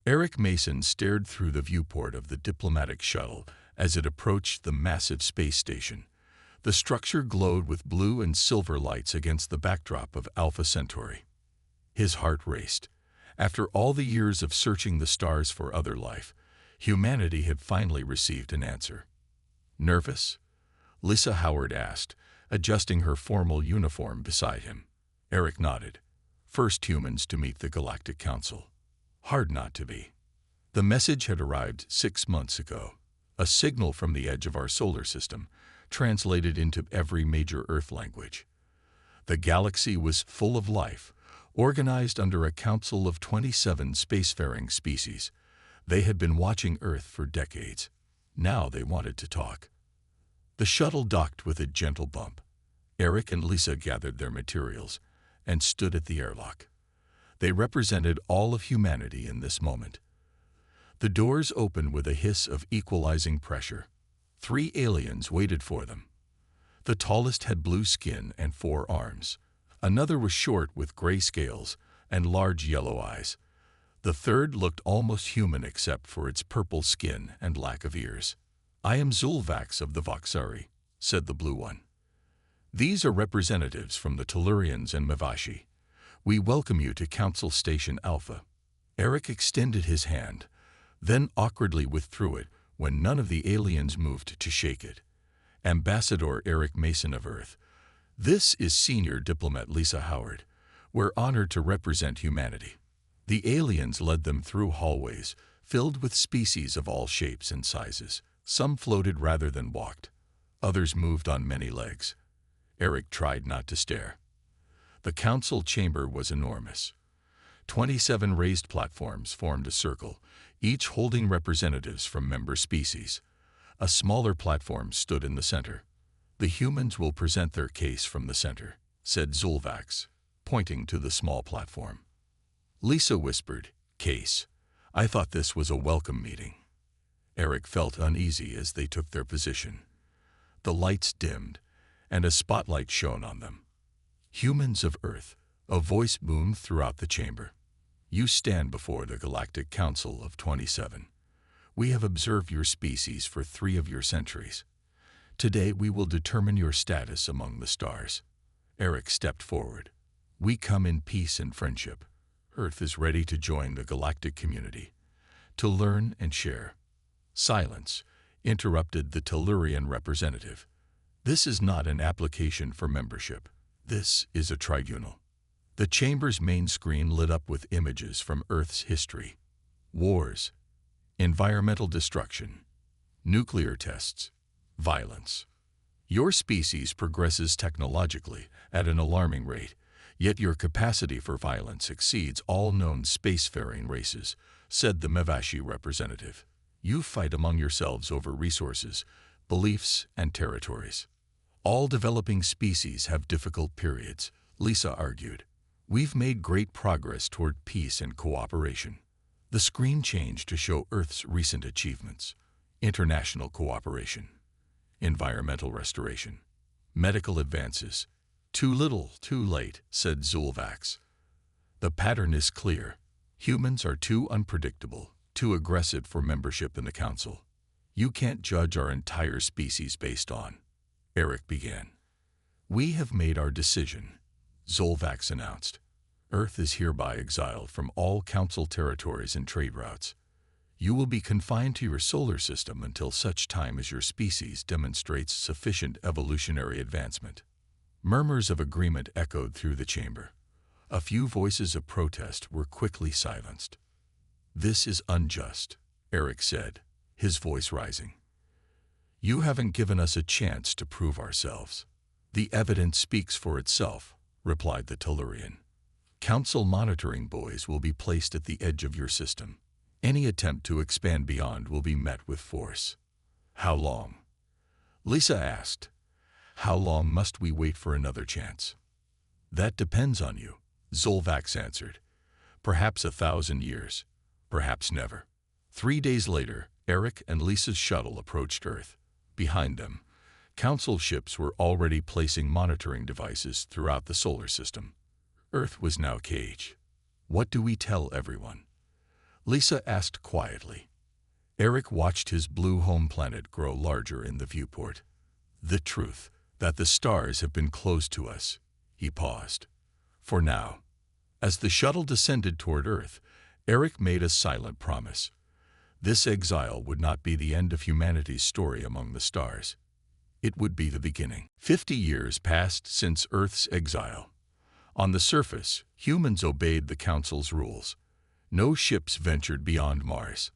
Eric Mason stared through the viewport of the diplomatic shuttle as it approached the massive space station. The structure glowed with blue and silver lights against the backdrop of Alpha Centauri. His heart raced. After all the years of searching the stars for other life, humanity had finally received an answer. Nervous? Lisa Howard asked, adjusting her formal uniform beside him. Eric nodded. First humans to meet the Galactic Council. Hard not to be. The message had arrived 6 months ago, a signal from the edge of our solar system, translated into every major Earth language. The galaxy was full of life, organized under a council of 27 spacefaring species. They had been watching Earth for decades. Now they wanted to talk. The shuttle docked with a gentle bump. Eric and Lisa gathered their materials and stood at the airlock. They represented all of humanity in this moment. The doors opened with a hiss of equalizing pressure. 3 aliens waited for them. The tallest had blue skin and 4 arms. Another was short with gray scales and large yellow eyes. The third looked almost human except for its purple skin and lack of ears. I am Zulvax of the Voxari, said the blue one. These are representatives from the Tellurians and Mavashi. We welcome you to Council Station Alpha. Eric extended his hand, then awkwardly withdrew it when none of the aliens moved to shake it. Ambassador Eric Mason of Earth. This is Senior Diplomat Lisa Howard. We're honored to represent humanity. The aliens led them through hallways filled with species of all shapes and sizes. Some floated rather than walked. Others moved on many legs. Eric tried not to stare. The council chamber was enormous. 27 raised platforms formed a circle, each holding representatives from member species. A smaller platform stood in the center. The humans will present their case from the center, said Zulvax, pointing to the small platform. Lisa whispered, Case. I thought this was a welcome meeting. Eric felt uneasy as they took their position. The lights dimmed, and a spotlight shone on them. Humans of Earth, a voice boomed throughout the chamber. You stand before the Galactic Council of 27. We have observed your species for 3 of your centuries. Today we will determine your status among the stars. Eric stepped forward. We come in peace and friendship. Earth is ready to join the galactic community, to learn and share. Silence, interrupted the Tellurian representative. This is not an application for membership. This is a tribunal. The chamber's main screen lit up with images from Earth's history. Wars, environmental destruction, nuclear tests, violence. Your species progresses technologically at an alarming rate, yet your capacity for violence exceeds all known spacefaring races, said the Mavashi representative. You fight among yourselves over resources, beliefs, and territories. All developing species have difficult periods, Lisa argued. We've made great progress toward peace and cooperation. The screen changed to show Earth's recent achievements. International cooperation, environmental restoration, medical advances. Too little, too late, said Zulvax. The pattern is clear. Humans are too unpredictable, too aggressive for membership in the Council. You can't judge our entire species based on. Eric began. We have made our decision, Zulvax announced. Earth is hereby exiled from all Council territories and trade routes. You will be confined to your solar system until such time as your species demonstrates sufficient evolutionary advancement. Murmurs of agreement echoed through the chamber. A few voices of protest were quickly silenced. This is unjust, Eric said, his voice rising. You haven't given us a chance to prove ourselves. The evidence speaks for itself, replied the Tellurian. Council monitoring buoys will be placed at the edge of your system. Any attempt to expand beyond will be met with force. How long? Lisa asked. How long must we wait for another chance? That depends on you, Zulvax answered. Perhaps 1,000 years, perhaps never. 3 days later, Eric and Lisa's shuttle approached Earth. Behind them, Council ships were already placing monitoring devices throughout the solar system. Earth was now a cage. What do we tell everyone? Lisa asked quietly. Eric watched his blue home planet grow larger in the viewport. The truth, that the stars have been closed to us. He paused. For now. As the shuttle descended toward Earth, Eric made a silent promise. This exile would not be the end of humanity's story among the stars. It would be the beginning. 50 years passed since Earth's exile. On the surface, humans obeyed the Council's rules. No ships ventured beyond Mars.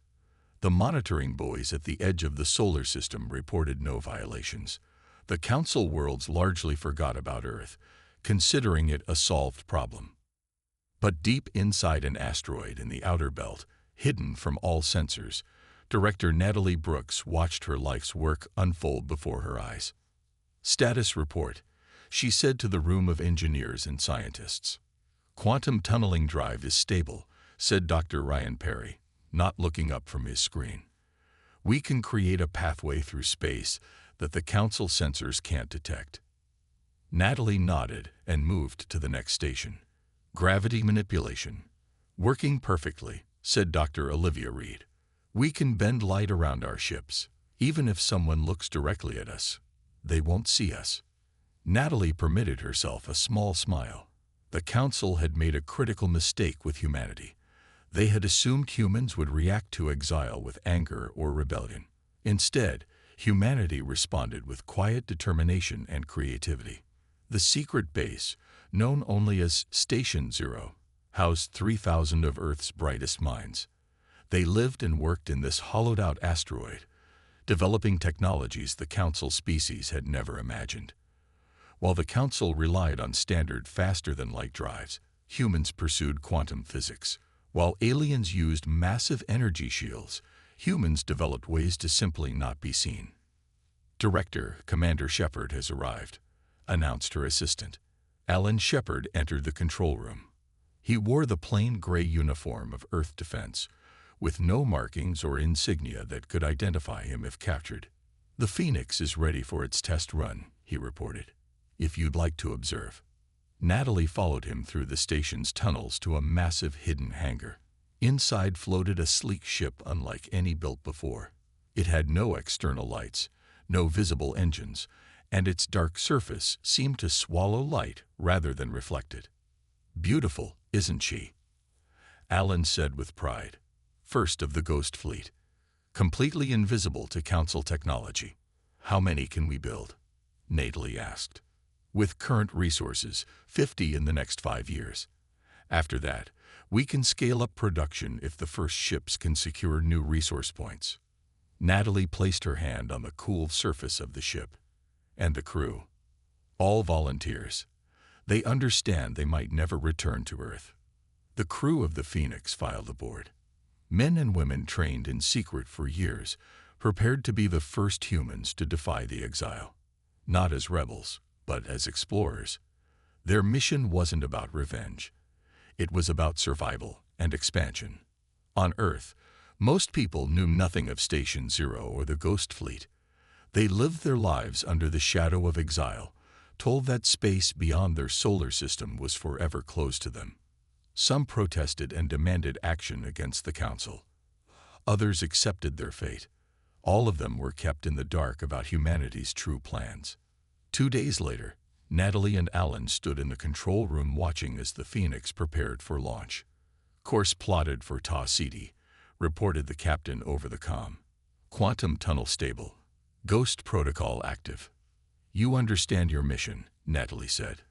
The monitoring buoys at the edge of the solar system reported no violations. The Council worlds largely forgot about Earth, considering it a solved problem. But deep inside an asteroid in the outer belt, hidden from all sensors, director Natalie Brooks watched her life's work unfold before her eyes. Status report, she said to the room of engineers and scientists. Quantum tunneling drive is stable, said Dr. Ryan Perry, not looking up from his screen. We can create a pathway through space that the Council sensors can't detect. Natalie nodded and moved to the next station. Gravity manipulation. Working perfectly, said Dr. Olivia Reed. We can bend light around our ships. Even if someone looks directly at us, they won't see us. Natalie permitted herself a small smile. The Council had made a critical mistake with humanity. They had assumed humans would react to exile with anger or rebellion. Instead, humanity responded with quiet determination and creativity. The secret base, known only as Station Zero, housed 3,000 of Earth's brightest minds. They lived and worked in this hollowed-out asteroid, developing technologies the Council species had never imagined. While the Council relied on standard faster-than-light drives, humans pursued quantum physics. While aliens used massive energy shields, humans developed ways to simply not be seen. Director, Commander Shepard has arrived, announced her assistant. Alan Shepard entered the control room. He wore the plain gray uniform of Earth Defense, with no markings or insignia that could identify him if captured. The Phoenix is ready for its test run, he reported, if you'd like to observe. Natalie followed him through the station's tunnels to a massive hidden hangar. Inside floated a sleek ship unlike any built before. It had no external lights, no visible engines, and its dark surface seemed to swallow light rather than reflect it. Beautiful, isn't she? Alan said with pride. First of the Ghost Fleet. Completely invisible to Council technology. How many can we build? Natalie asked. With current resources, 50 in the next 5 years. After that, we can scale up production if the first ships can secure new resource points. Natalie placed her hand on the cool surface of the ship. And the crew. All volunteers. They understand they might never return to Earth. The crew of the Phoenix filed aboard. Men and women trained in secret for years, prepared to be the first humans to defy the exile. Not as rebels, but as explorers. Their mission wasn't about revenge. It was about survival and expansion. On Earth, most people knew nothing of Station Zero or the Ghost Fleet. They lived their lives under the shadow of exile, told that space beyond their solar system was forever closed to them. Some protested and demanded action against the Council. Others accepted their fate. All of them were kept in the dark about humanity's true plans. 2 days later, Natalie and Alan stood in the control room watching as the Phoenix prepared for launch. Course plotted for Ta City, reported the captain over the comm. Quantum tunnel stable. Ghost protocol active. You understand your mission, Natalie said.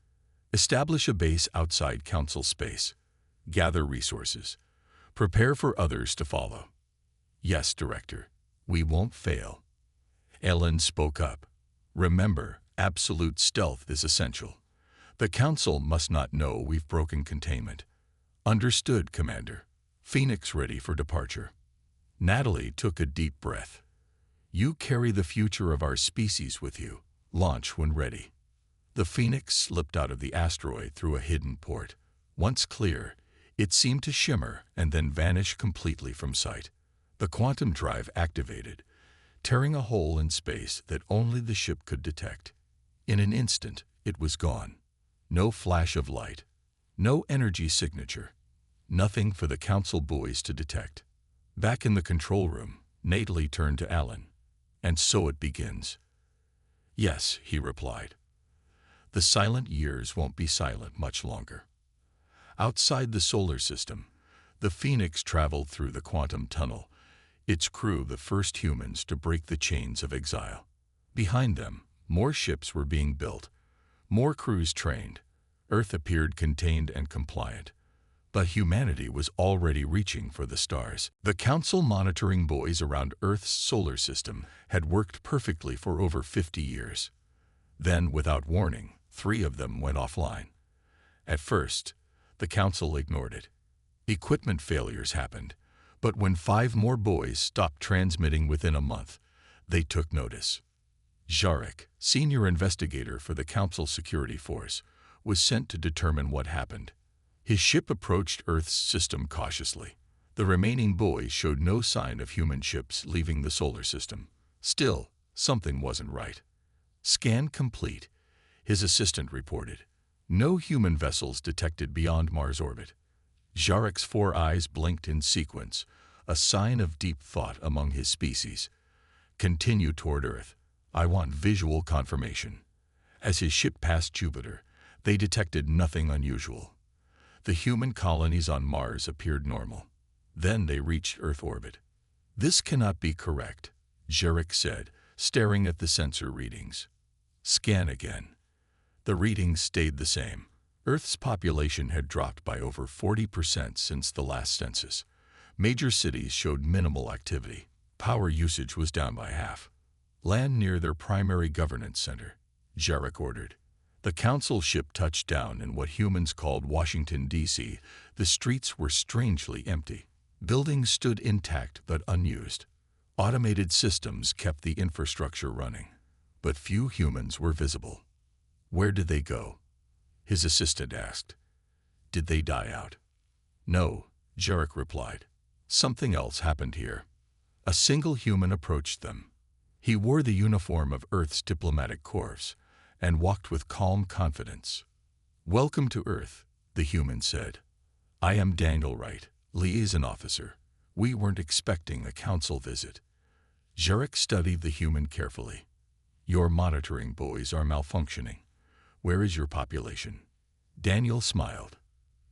Establish a base outside Council space. Gather resources. Prepare for others to follow. Yes, Director. We won't fail. Ellen spoke up. Remember, absolute stealth is essential. The Council must not know we've broken containment. Understood, Commander. Phoenix ready for departure. Natalie took a deep breath. You carry the future of our species with you. Launch when ready. The Phoenix slipped out of the asteroid through a hidden port. Once clear, it seemed to shimmer and then vanish completely from sight. The quantum drive activated, tearing a hole in space that only the ship could detect. In an instant, it was gone. No flash of light. No energy signature. Nothing for the Council buoys to detect. Back in the control room, Natalie turned to Alan. "And so it begins." "Yes," he replied. "The silent years won't be silent much longer." Outside the solar system, the Phoenix traveled through the quantum tunnel, its crew the first humans to break the chains of exile. Behind them, more ships were being built, more crews trained. Earth appeared contained and compliant, but humanity was already reaching for the stars. The council monitoring buoys around Earth's solar system had worked perfectly for over 50 years. Then, without warning, 3 of them went offline. At first, the council ignored it. Equipment failures happened, but when 5 more buoys stopped transmitting within a month, they took notice. Jarek, senior investigator for the council security force, was sent to determine what happened. His ship approached Earth's system cautiously. The remaining buoys showed no sign of human ships leaving the solar system. Still, something wasn't right. "Scan complete," his assistant reported. "No human vessels detected beyond Mars orbit." Jarek's 4 eyes blinked in sequence, a sign of deep thought among his species. "Continue toward Earth. I want visual confirmation." As his ship passed Jupiter, they detected nothing unusual. The human colonies on Mars appeared normal. Then they reached Earth orbit. "This cannot be correct," Jarek said, staring at the sensor readings. "Scan again." The readings stayed the same. Earth's population had dropped by over 40% since the last census. Major cities showed minimal activity. Power usage was down by half. "Land near their primary governance center," Jarek ordered. The council ship touched down in what humans called Washington, D.C. The streets were strangely empty. Buildings stood intact but unused. Automated systems kept the infrastructure running, but few humans were visible. "Where did they go?" his assistant asked. "Did they die out?" "No," Jarek replied. "Something else happened here." A single human approached them. He wore the uniform of Earth's diplomatic corps and walked with calm confidence. "Welcome to Earth," the human said. "I am Daniel Wright, liaison officer. We weren't expecting a council visit." Jarek studied the human carefully. "Your monitoring buoys are malfunctioning. Where is your population?" Daniel smiled.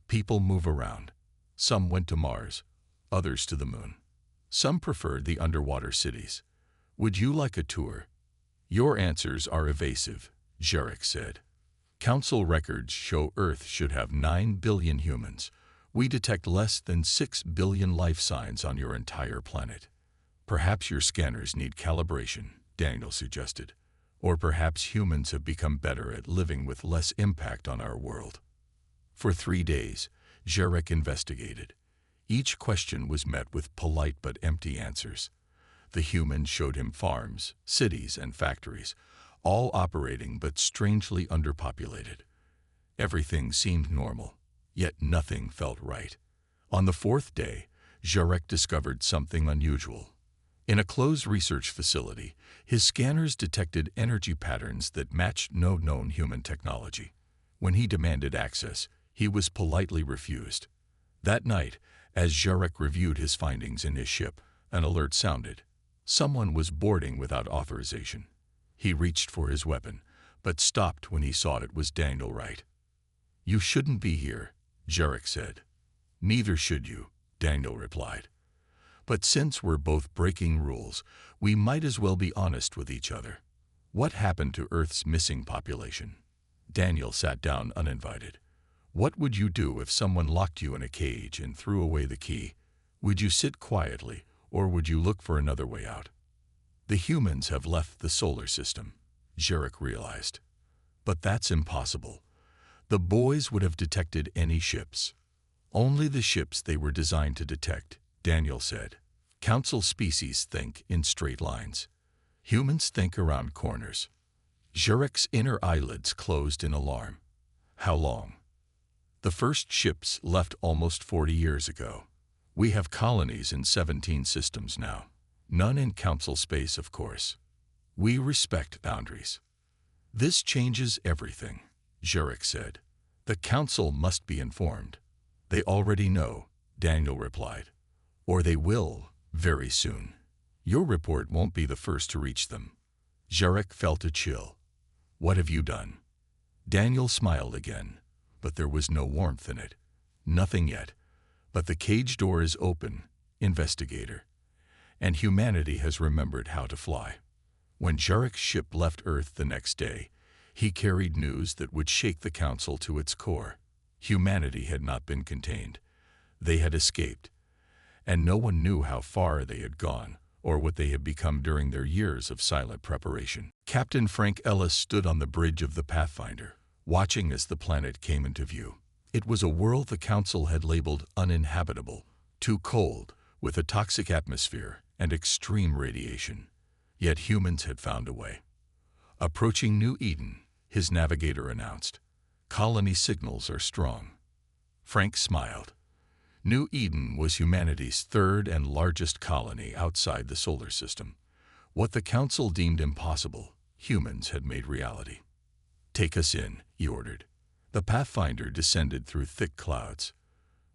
"People move around. Some went to Mars, others to the moon. Some preferred the underwater cities. Would you like a tour?" "Your answers are evasive," Jarek said. "Council records show Earth should have 9 billion humans. We detect less than 6 billion life signs on your entire planet." "Perhaps your scanners need calibration," Daniel suggested. "Or perhaps humans have become better at living with less impact on our world." For 3 days, Jarek investigated. Each question was met with polite but empty answers. The humans showed him farms, cities, and factories, all operating but strangely underpopulated. Everything seemed normal, yet nothing felt right. On the 4th day, Jarek discovered something unusual. In a closed research facility, his scanners detected energy patterns that matched no known human technology. When he demanded access, he was politely refused. That night, as Jarek reviewed his findings in his ship, an alert sounded. Someone was boarding without authorization. He reached for his weapon, but stopped when he saw it was Daniel Wright. "You shouldn't be here," Jarek said. "Neither should you," Daniel replied. "But since we're both breaking rules, we might as well be honest with each other. What happened to Earth's missing population?" Daniel sat down uninvited. "What would you do if someone locked you in a cage and threw away the key? Would you sit quietly, or would you look for another way out?" "The humans have left the solar system," Jarek realized. "But that's impossible. The boys would have detected any ships." "Only the ships they were designed to detect," Daniel said. "Council species think in straight lines. Humans think around corners." Jarek's inner eyelids closed in alarm. "How long?" "The first ships left almost 40 years ago. We have colonies in 17 systems now. None in council space, of course. We respect boundaries." "This changes everything," Jarek said. "The council must be informed." "They already know," Daniel replied. "Or they will Very soon. Your report won't be the first to reach them. Jarek felt a chill. What have you done? Daniel smiled again, but there was no warmth in it. Nothing yet. But the cage door is open, investigator. And humanity has remembered how to fly. When Jarek's ship left Earth the next day, he carried news that would shake the Council to its core. Humanity had not been contained. They had escaped. And no one knew how far they had gone, or what they had become during their years of silent preparation. Captain Frank Ellis stood on the bridge of the Pathfinder, watching as the planet came into view. It was a world the Council had labeled uninhabitable, too cold, with a toxic atmosphere and extreme radiation. Yet humans had found a way. Approaching New Eden, his navigator announced. Colony signals are strong. Frank smiled. New Eden was humanity's third and largest colony outside the solar system. What the Council deemed impossible, humans had made reality. Take us in, he ordered. The Pathfinder descended through thick clouds.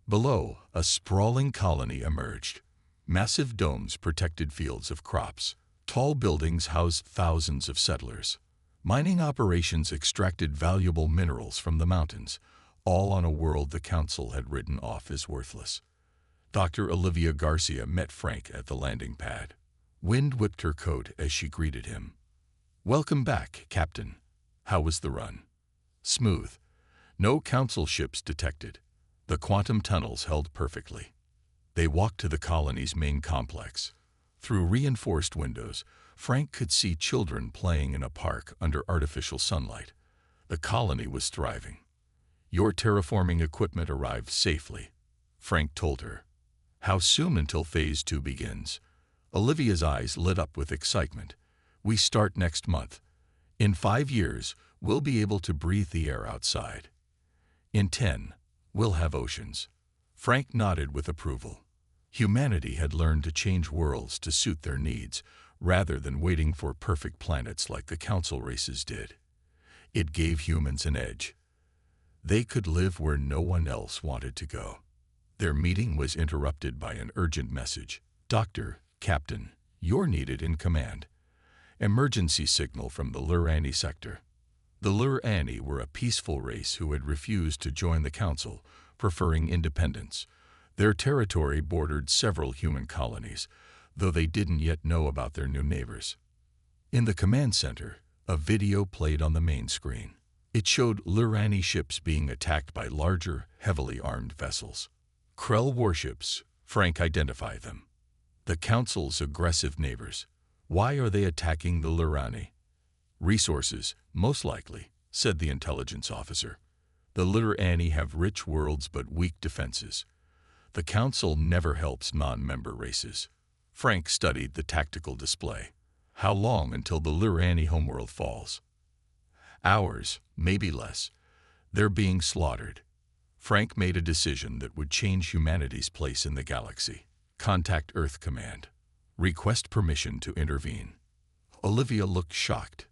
Below, a sprawling colony emerged. Massive domes protected fields of crops. Tall buildings housed thousands of settlers. Mining operations extracted valuable minerals from the mountains, all on a world the Council had written off as worthless. Dr. Olivia Garcia met Frank at the landing pad. Wind whipped her coat as she greeted him. Welcome back, Captain. How was the run? Smooth. No Council ships detected. The quantum tunnels held perfectly. They walked to the colony's main complex. Through reinforced windows, Frank could see children playing in a park under artificial sunlight. The colony was thriving. Your terraforming equipment arrived safely, Frank told her. How soon until Phase 2 begins? Olivia's eyes lit up with excitement. We start next month. In 5 years, we'll be able to breathe the air outside. In 10, we'll have oceans. Frank nodded with approval. Humanity had learned to change worlds to suit their needs, rather than waiting for perfect planets like the Council races did. It gave humans an edge. They could live where no one else wanted to go. Their meeting was interrupted by an urgent message. Doctor, Captain, you're needed in command. Emergency signal from the Lurani sector. The Lurani were a peaceful race who had refused to join the Council, preferring independence. Their territory bordered several human colonies, though they didn't yet know about their new neighbors. In the command center, a video played on the main screen. It showed Lurani ships being attacked by larger, heavily armed vessels. Krell warships, Frank identified them. The Council's aggressive neighbors. Why are they attacking the Lurani? Resources, most likely, said the intelligence officer. The Lurani have rich worlds but weak defenses. The Council never helps non-member races. Frank studied the tactical display. How long until the Lurani homeworld falls? Hours, maybe less. They're being slaughtered. Frank made a decision that would change humanity's place in the galaxy. Contact Earth Command. Request permission to intervene. Olivia looked shocked.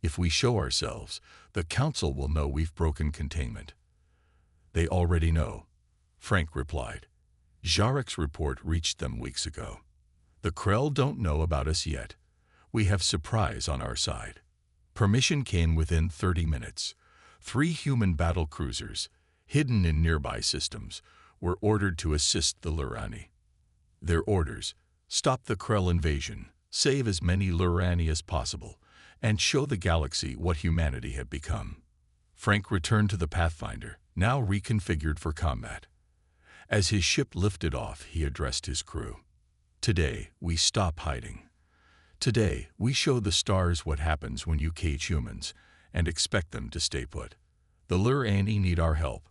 If we show ourselves, the Council will know we've broken containment. They already know, Frank replied. Jarek's report reached them weeks ago. The Krell don't know about us yet. We have surprise on our side. Permission came within 30 minutes. 3 human battle cruisers, hidden in nearby systems, were ordered to assist the Lurani. Their orders: stop the Krell invasion, save as many Lurani as possible, and show the galaxy what humanity had become. Frank returned to the Pathfinder, now reconfigured for combat. As his ship lifted off, he addressed his crew. Today, we stop hiding. Today, we show the stars what happens when you cage humans and expect them to stay put. The Lurani need our help,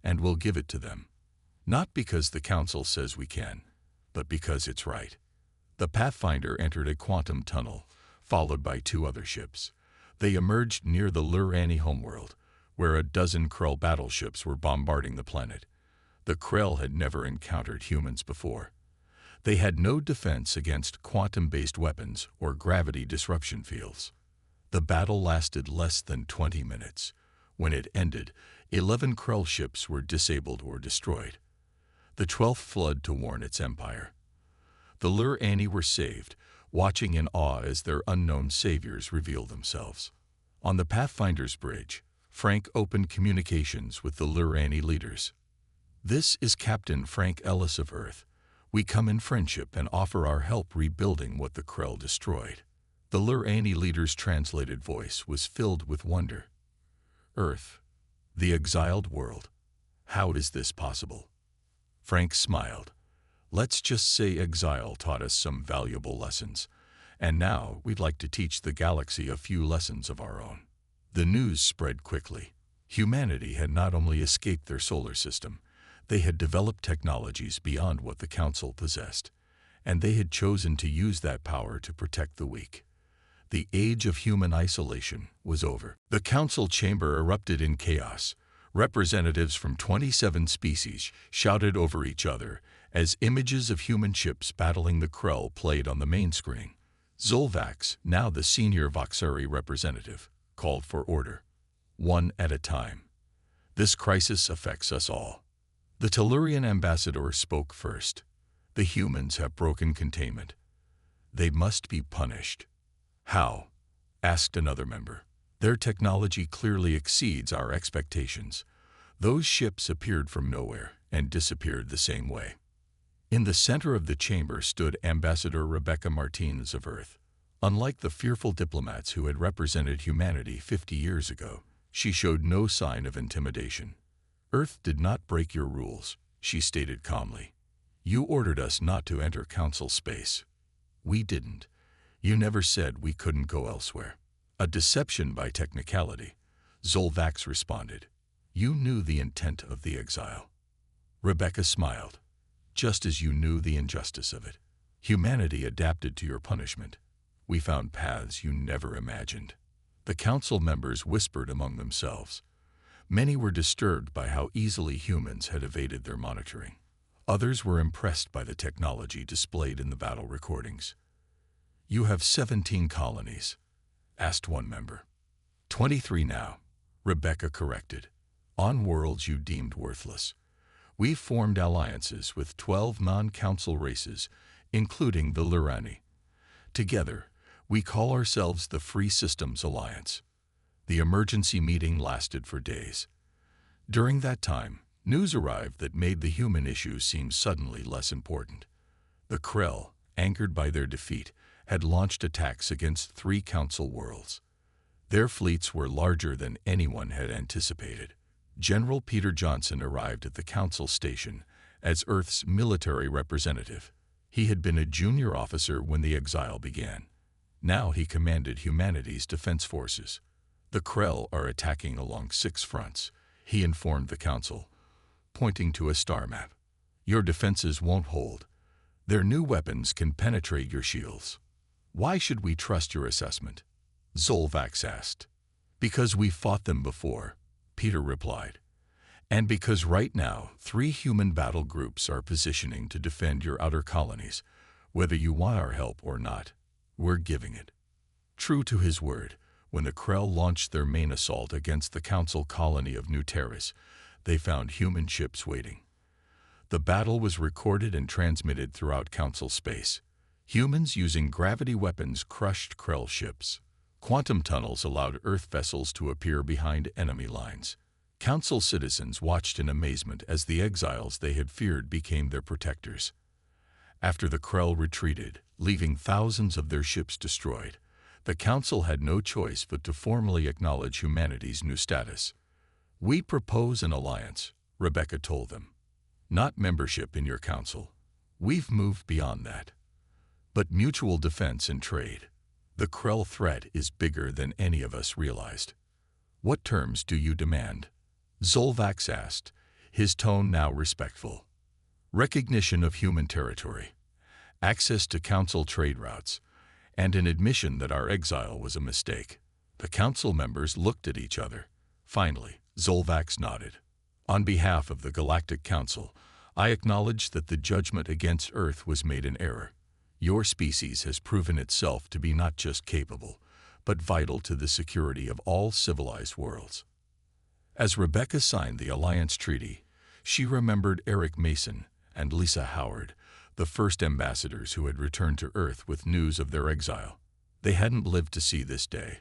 and we'll give it to them. Not because the Council says we can, but because it's right. The Pathfinder entered a quantum tunnel, followed by 2 other ships. They emerged near the Lurani homeworld, where a dozen Krell battleships were bombarding the planet. The Krell had never encountered humans before. They had no defense against quantum-based weapons or gravity disruption fields. The battle lasted less than 20 minutes. When it ended, 11 Krell ships were disabled or destroyed. The 12th fled to warn its empire. The The Lurani were saved, watching in awe as their unknown saviors revealed themselves. On the Pathfinder's bridge, Frank opened communications with the Lurani leaders. "This is Captain Frank Ellis of Earth. We come in friendship and offer our help rebuilding what the Krell destroyed." The Lurani leader's translated voice was filled with wonder. "Earth, the exiled world. How is this possible?" Frank smiled. "Let's just say exile taught us some valuable lessons, and now we'd like to teach the galaxy a few lessons of our own." The news spread quickly. Humanity had not only escaped their solar system, they had developed technologies beyond what the Council possessed, and they had chosen to use that power to protect the weak. The age of human isolation was over. The Council chamber erupted in chaos. Representatives from 27 species shouted over each other as images of human ships battling the Krell played on the main screen. Zolvax, now the senior Voxari representative, called for order. "One at a time. This crisis affects us all." The Tellurian ambassador spoke first. "The humans have broken containment. They must be punished." "How?" asked another member. "Their technology clearly exceeds our expectations. Those ships appeared from nowhere and disappeared the same way." In the center of the chamber stood Ambassador Rebecca Martinez of Earth. Unlike the fearful diplomats who had represented humanity 50 years ago, she showed no sign of intimidation. "Earth did not break your rules," she stated calmly. "You ordered us not to enter Council space." "We didn't. You never said we couldn't go elsewhere." "A deception by technicality," Zolvax responded. "You knew the intent of the exile." Rebecca smiled. "Just as you knew the injustice of it. Humanity adapted to your punishment. We found paths you never imagined." The Council members whispered among themselves. Many were disturbed by how easily humans had evaded their monitoring. Others were impressed by the technology displayed in the battle recordings. "You have 17 colonies?" asked one member. 23 now," Rebecca corrected. "On worlds you deemed worthless. We've formed alliances with 12 non-council races, including the Lurani. Together, we call ourselves the Free Systems Alliance." The emergency meeting lasted for days. During that time, news arrived that made the human issue seem suddenly less important. The Krell, angered by their defeat, had launched attacks against 3 council worlds. Their fleets were larger than anyone had anticipated. General Peter Johnson arrived at the council station as Earth's military representative. He had been a junior officer when the exile began. Now he commanded humanity's defense forces. "The Krell are attacking along 6 fronts," he informed the council, pointing to a star map. "Your defenses won't hold. Their new weapons can penetrate your shields." "Why should we trust your assessment?" Zolvax asked. "Because we fought them before," Peter replied. "And because right now 3 human battle groups are positioning to defend your outer colonies. Whether you want our help or not, we're giving it." True to his word, when the Krell launched their main assault against the council colony of New Terrace, they found human ships waiting. The battle was recorded and transmitted throughout council space. Humans using gravity weapons crushed Krell ships. Quantum tunnels allowed Earth vessels to appear behind enemy lines. Council citizens watched in amazement as the exiles they had feared became their protectors. After the Krell retreated, leaving thousands of their ships destroyed, the Council had no choice but to formally acknowledge humanity's new status. "We propose an alliance," Rebecca told them. "Not membership in your council. We've moved beyond that. But mutual defense and trade. The Krell threat is bigger than any of us realized." "What terms do you demand?" Zolvax asked, his tone now respectful. "Recognition of human territory, access to council trade routes, and an admission that our exile was a mistake." The council members looked at each other. Finally, Zolvax nodded. "On behalf of the Galactic Council, I acknowledge that the judgment against Earth was made in error. Your species has proven itself to be not just capable, but vital to the security of all civilized worlds." As Rebecca signed the Alliance Treaty, she remembered Eric Mason and Lisa Howard, the first ambassadors who had returned to Earth with news of their exile. They hadn't lived to see this day,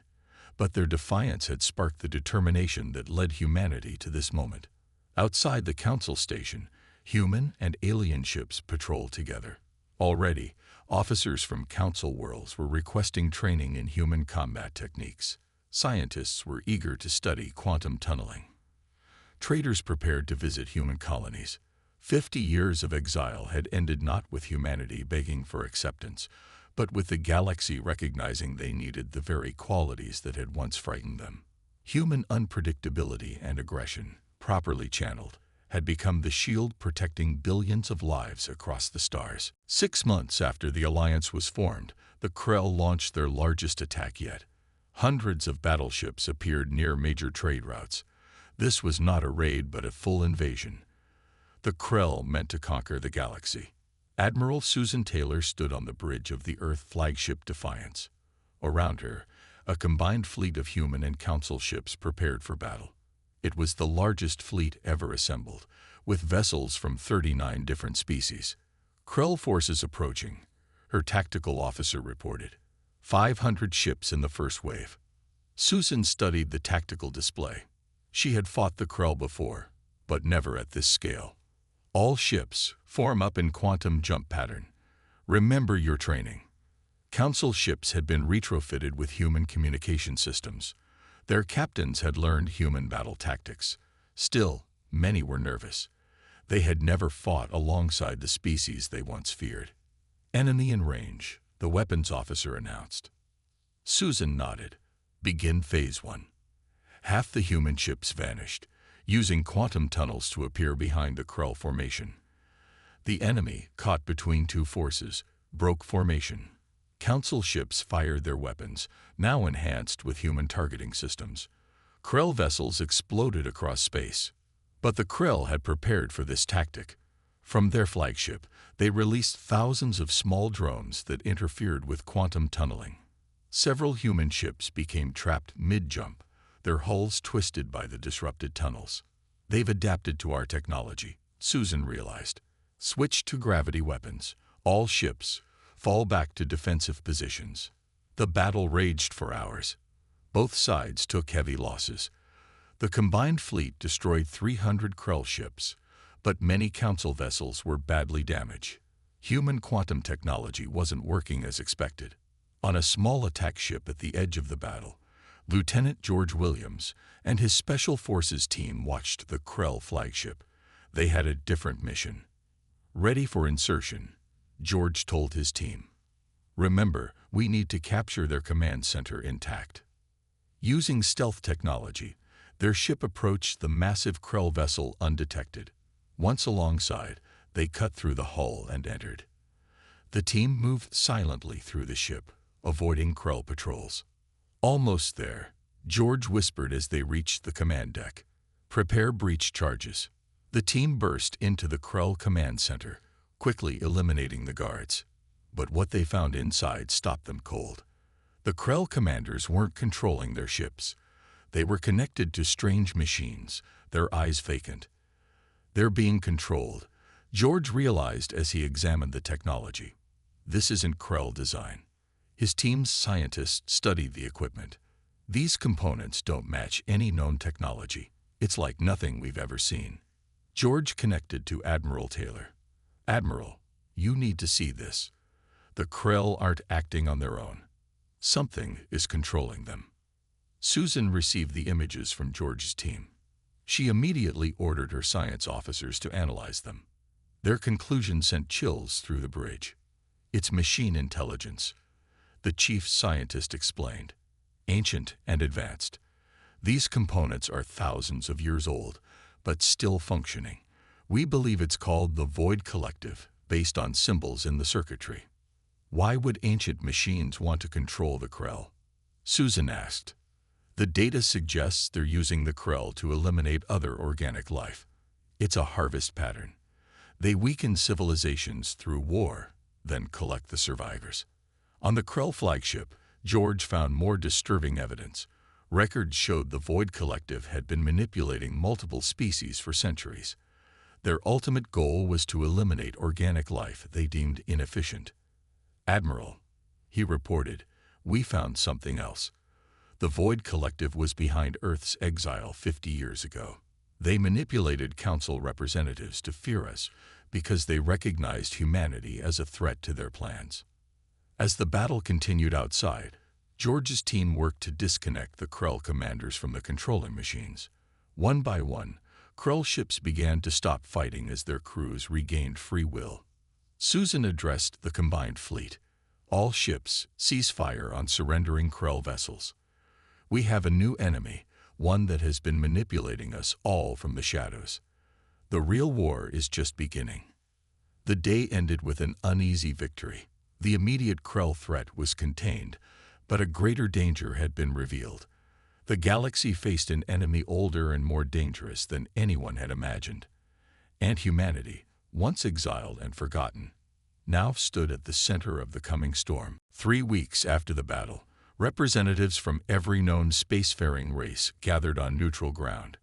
but their defiance had sparked the determination that led humanity to this moment. Outside the Council station, human and alien ships patrolled together. Already, officers from Council worlds were requesting training in human combat techniques. Scientists were eager to study quantum tunneling. Traders prepared to visit human colonies. 50 years of exile had ended not with humanity begging for acceptance, but with the galaxy recognizing they needed the very qualities that had once frightened them. Human unpredictability and aggression, properly channeled, had become the shield protecting billions of lives across the stars. 6 months after the alliance was formed, the Krell launched their largest attack yet. Hundreds of battleships appeared near major trade routes. This was not a raid but a full invasion. The Krell meant to conquer the galaxy. Admiral Susan Taylor stood on the bridge of the Earth flagship Defiance. Around her, a combined fleet of human and council ships prepared for battle. It was the largest fleet ever assembled, with vessels from 39 different species. Krell forces approaching, her tactical officer reported. 500 ships in the first wave. Susan studied the tactical display. She had fought the Krell before, but never at this scale. All ships form up in quantum jump pattern. Remember your training. Council ships had been retrofitted with human communication systems. Their captains had learned human battle tactics. Still, many were nervous. They had never fought alongside the species they once feared. Enemy in range, the weapons officer announced. Susan nodded. Begin Phase 1. Half the human ships vanished, using quantum tunnels to appear behind the Krell formation. The enemy, caught between two forces, broke formation. Council ships fired their weapons, now enhanced with human targeting systems. Krell vessels exploded across space. But the Krell had prepared for this tactic. From their flagship, they released thousands of small drones that interfered with quantum tunneling. Several human ships became trapped mid-jump, their hulls twisted by the disrupted tunnels. They've adapted to our technology, Susan realized. Switch to gravity weapons. All ships fall back to defensive positions. The battle raged for hours. Both sides took heavy losses. The combined fleet destroyed 300 Krell ships, but many Council vessels were badly damaged. Human quantum technology wasn't working as expected. On a small attack ship at the edge of the battle, Lieutenant George Williams and his Special Forces team watched the Krell flagship. They had a different mission. Ready for insertion, George told his team. Remember, we need to capture their command center intact. Using stealth technology, their ship approached the massive Krell vessel undetected. Once alongside, they cut through the hull and entered. The team moved silently through the ship, avoiding Krell patrols. Almost there, George whispered as they reached the command deck. Prepare breach charges. The team burst into the Krell command center, quickly eliminating the guards. But what they found inside stopped them cold. The Krell commanders weren't controlling their ships. They were connected to strange machines, their eyes vacant. They're being controlled, George realized as he examined the technology. This isn't Krell design. His team's scientists studied the equipment. These components don't match any known technology. It's like nothing we've ever seen. George connected to Admiral Taylor. Admiral, you need to see this. The Krell aren't acting on their own. Something is controlling them. Susan received the images from George's team. She immediately ordered her science officers to analyze them. Their conclusion sent chills through the bridge. It's machine intelligence, the chief scientist explained. Ancient and advanced. These components are thousands of years old, but still functioning. We believe it's called the Void Collective, based on symbols in the circuitry. Why would ancient machines want to control the Krell? Susan asked. The data suggests they're using the Krell to eliminate other organic life. It's a harvest pattern. They weaken civilizations through war, then collect the survivors. On the Krell flagship, George found more disturbing evidence. Records showed the Void Collective had been manipulating multiple species for centuries. Their ultimate goal was to eliminate organic life they deemed inefficient. "Admiral," he reported, "we found something else. The Void Collective was behind Earth's exile 50 years ago. They manipulated Council representatives to fear us because they recognized humanity as a threat to their plans." As the battle continued outside, George's team worked to disconnect the Krell commanders from the controlling machines. One by one, Krell ships began to stop fighting as their crews regained free will. Susan addressed the combined fleet. "All ships, cease fire on surrendering Krell vessels. We have a new enemy, one that has been manipulating us all from the shadows. The real war is just beginning." The day ended with an uneasy victory. The immediate Krell threat was contained, but a greater danger had been revealed. The galaxy faced an enemy older and more dangerous than anyone had imagined. And humanity, once exiled and forgotten, now stood at the center of the coming storm. 3 weeks after the battle, representatives from every known spacefaring race gathered on neutral ground.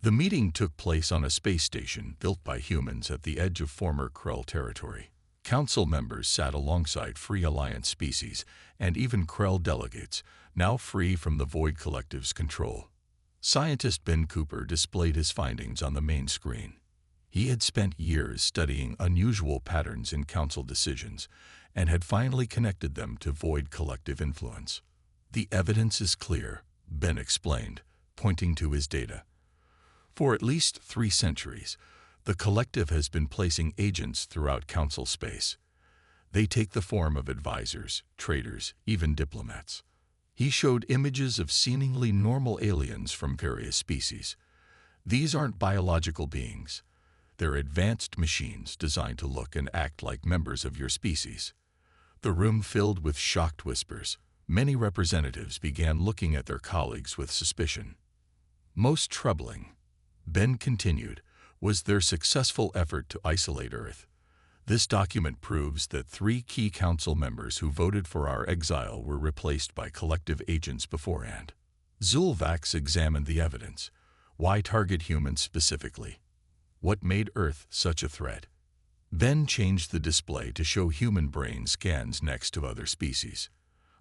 The meeting took place on a space station built by humans at the edge of former Krell territory. Council members sat alongside Free Alliance species and even Krell delegates, now free from the Void Collective's control. Scientist Ben Cooper displayed his findings on the main screen. He had spent years studying unusual patterns in Council decisions and had finally connected them to Void Collective influence. "The evidence is clear," Ben explained, pointing to his data. "For at least 3 centuries, the Collective has been placing agents throughout Council space. They take the form of advisors, traders, even diplomats." He showed images of seemingly normal aliens from various species. "These aren't biological beings. They're advanced machines designed to look and act like members of your species." The room filled with shocked whispers. Many representatives began looking at their colleagues with suspicion. Most troubling, Ben continued, was their successful effort to isolate Earth. "This document proves that 3 key Council members who voted for our exile were replaced by collective agents beforehand." Zulvax examined the evidence. "Why target humans specifically? What made Earth such a threat?" Ben changed the display to show human brain scans next to other species.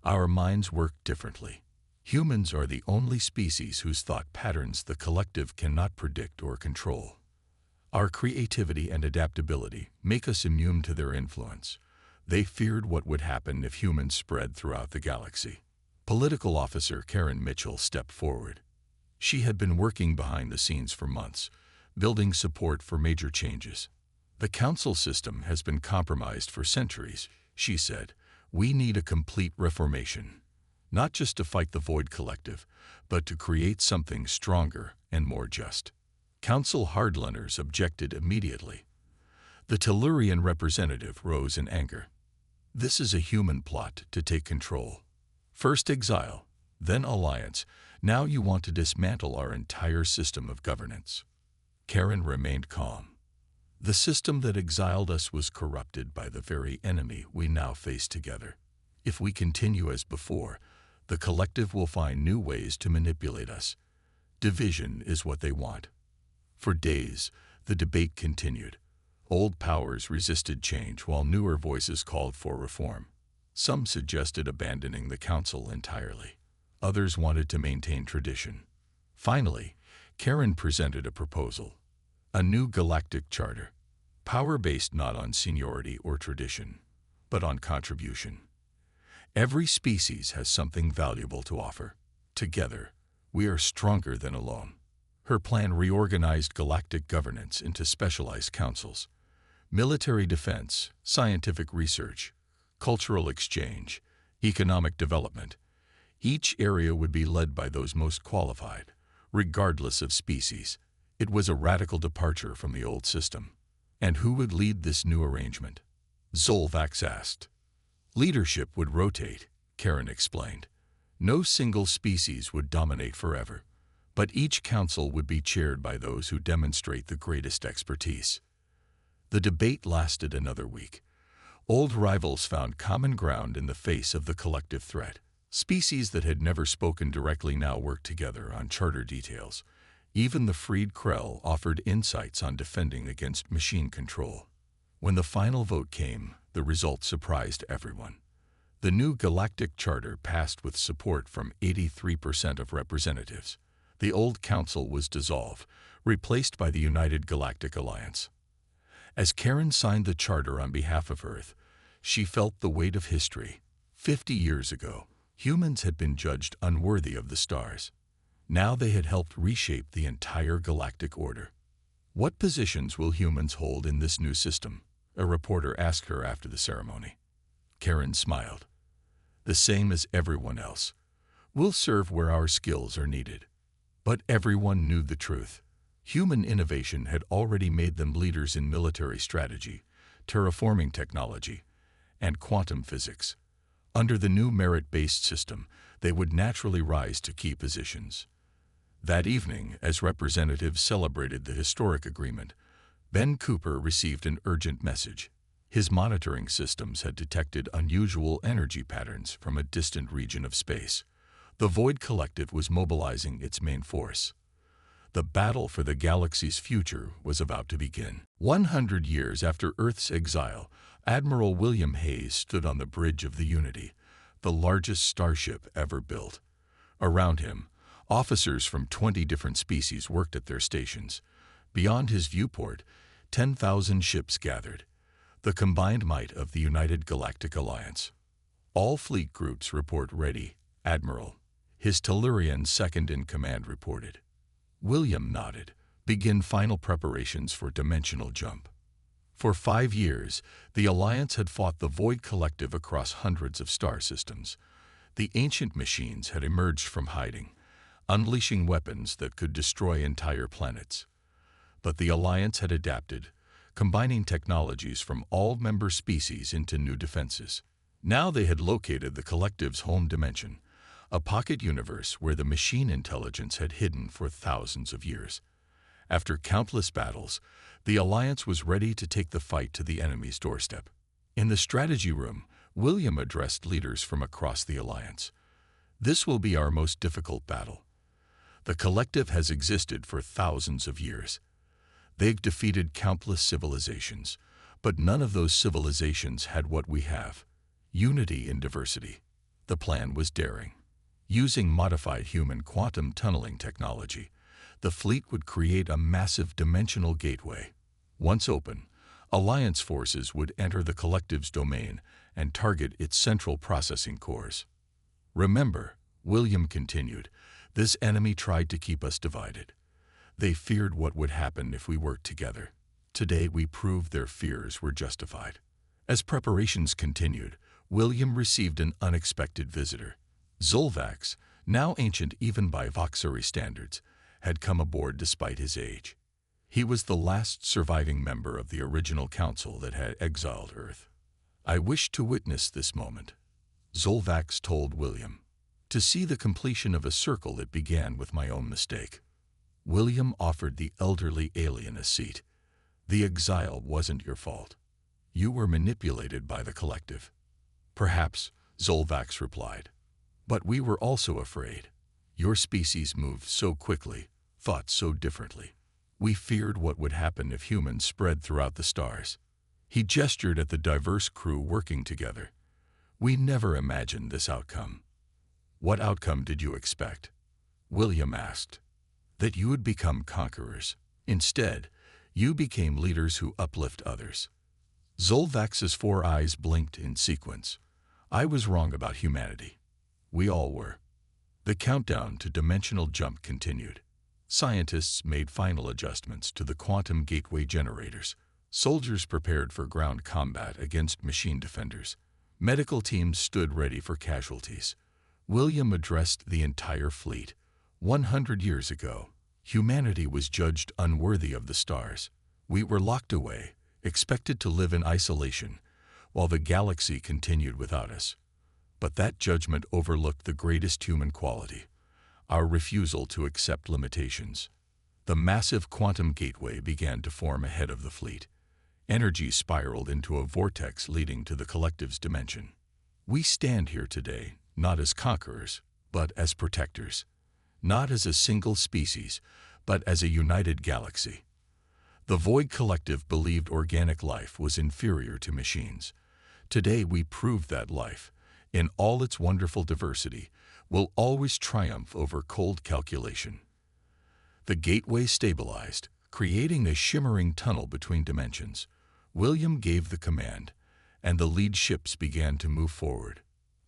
"Our minds work differently. Humans are the only species whose thought patterns the Collective cannot predict or control. Our creativity and adaptability make us immune to their influence. They feared what would happen if humans spread throughout the galaxy." Political officer Karen Mitchell stepped forward. She had been working behind the scenes for months, building support for major changes. "The Council system has been compromised for centuries," she said. "We need a complete reformation, not just to fight the Void Collective, but to create something stronger and more just." Council hardliners objected immediately. The Tellurian representative rose in anger. "This is a human plot to take control. First exile, then alliance. Now you want to dismantle our entire system of governance." Karen remained calm. "The system that exiled us was corrupted by the very enemy we now face together. If we continue as before, the Collective will find new ways to manipulate us. Division is what they want." For days, the debate continued. Old powers resisted change while newer voices called for reform. Some suggested abandoning the Council entirely. Others wanted to maintain tradition. Finally, Karen presented a proposal. A new galactic charter. Power based not on seniority or tradition, but on contribution. Every species has something valuable to offer. Together, we are stronger than alone. Her plan reorganized galactic governance into specialized councils. Military defense, scientific research, cultural exchange, economic development. Each area would be led by those most qualified, regardless of species. It was a radical departure from the old system. "And who would lead this new arrangement?" Zulvax asked. "Leadership would rotate," Karen explained. "No single species would dominate forever, but each council would be chaired by those who demonstrate the greatest expertise." The debate lasted another week. Old rivals found common ground in the face of the collective threat. Species that had never spoken directly now worked together on charter details. Even the freed Krell offered insights on defending against machine control. When the final vote came, the result surprised everyone. The new Galactic Charter passed with support from 83% of representatives. The old council was dissolved, replaced by the United Galactic Alliance. As Karen signed the charter on behalf of Earth, she felt the weight of history. 50 years ago, humans had been judged unworthy of the stars. Now they had helped reshape the entire galactic order. "What positions will humans hold in this new system?" a reporter asked her after the ceremony. Karen smiled. "The same as everyone else. We'll serve where our skills are needed." But everyone knew the truth. Human innovation had already made them leaders in military strategy, terraforming technology, and quantum physics. Under the new merit-based system, they would naturally rise to key positions. That evening, as representatives celebrated the historic agreement, Ben Cooper received an urgent message. His monitoring systems had detected unusual energy patterns from a distant region of space. The Void Collective was mobilizing its main force. The battle for the galaxy's future was about to begin. 100 years after Earth's exile, Admiral William Hayes stood on the bridge of the Unity, the largest starship ever built. Around him, officers from 20 different species worked at their stations. Beyond his viewport, 10,000 ships gathered, the combined might of the United Galactic Alliance. All fleet groups report ready, Admiral. His Tellurian second-in-command reported. William nodded. Begin final preparations for dimensional jump. For 5 years, the Alliance had fought the Void Collective across hundreds of star systems. The ancient machines had emerged from hiding, unleashing weapons that could destroy entire planets. But the Alliance had adapted, combining technologies from all member species into new defenses. Now they had located the Collective's home dimension, a pocket universe where the machine intelligence had hidden for thousands of years. After countless battles, the Alliance was ready to take the fight to the enemy's doorstep. In the strategy room, William addressed leaders from across the Alliance. "This will be our most difficult battle. The Collective has existed for thousands of years. They've defeated countless civilizations, but none of those civilizations had what we have: unity in diversity." The plan was daring. Using modified human quantum tunneling technology, the fleet would create a massive dimensional gateway. Once open, Alliance forces would enter the Collective's domain and target its central processing cores. "Remember," William continued, "this enemy tried to keep us divided. They feared what would happen if we worked together. Today we proved their fears were justified." As preparations continued, William received an unexpected visitor. Zolvax, now ancient even by Voxari standards, had come aboard despite his age. He was the last surviving member of the original council that had exiled Earth. "I wish to witness this moment," Zolvax told William, "to see the completion of a circle that began with my own mistake." William offered the elderly alien a seat. "The exile wasn't your fault. You were manipulated by the Collective." "Perhaps," Zolvax replied. "But we were also afraid. Your species moved so quickly, thought so differently. We feared what would happen if humans spread throughout the stars." He gestured at the diverse crew working together. "We never imagined this outcome." "What outcome did you expect?" William asked. "That you would become conquerors. Instead, you became leaders who uplift others." Zolvax's 4 eyes blinked in sequence. "I was wrong about humanity. We all were." The countdown to dimensional jump continued. Scientists made final adjustments to the quantum gateway generators. Soldiers prepared for ground combat against machine defenders. Medical teams stood ready for casualties. William addressed the entire fleet. 100 years ago, humanity was judged unworthy of the stars. We were locked away, expected to live in isolation, while the galaxy continued without us. But that judgment overlooked the greatest human quality: our refusal to accept limitations. The massive quantum gateway began to form ahead of the fleet. Energy spiraled into a vortex leading to the Collective's dimension. We stand here today, not as conquerors, but as protectors. Not as a single species, but as a united galaxy. The Void Collective believed organic life was inferior to machines. Today we prove that life, in all its wonderful diversity, will always triumph over cold calculation. The gateway stabilized, creating a shimmering tunnel between dimensions. William gave the command, and the lead ships began to move forward.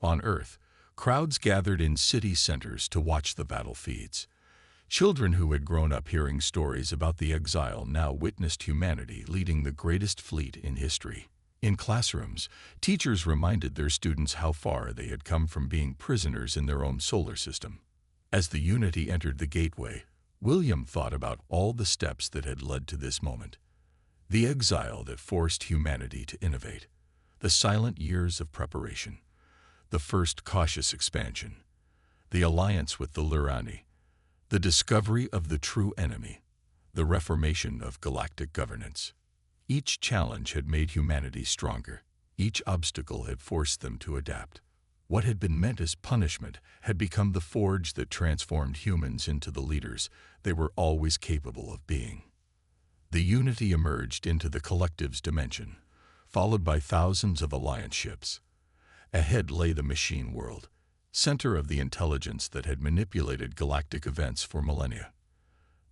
On Earth, crowds gathered in city centers to watch the battlefields. Children who had grown up hearing stories about the Exiled now witnessed humanity leading the greatest fleet in history. In classrooms, teachers reminded their students how far they had come from being prisoners in their own solar system. As the Unity entered the gateway, William thought about all the steps that had led to this moment. The exile that forced humanity to innovate, the silent years of preparation, the first cautious expansion, the alliance with the Lurani, the discovery of the true enemy, the reformation of galactic governance. Each challenge had made humanity stronger. Each obstacle had forced them to adapt. What had been meant as punishment had become the forge that transformed humans into the leaders they were always capable of being. The Unity emerged into the Collective's dimension, followed by thousands of Alliance ships. Ahead lay the machine world, center of the intelligence that had manipulated galactic events for millennia.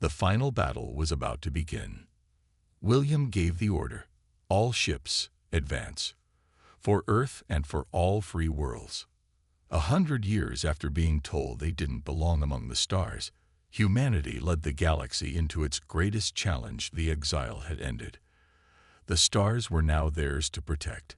The final battle was about to begin. William gave the order, all ships, advance, for Earth and for all free worlds. 100 years after being told they didn't belong among the stars, humanity led the galaxy into its greatest challenge. The exile had ended. The stars were now theirs to protect.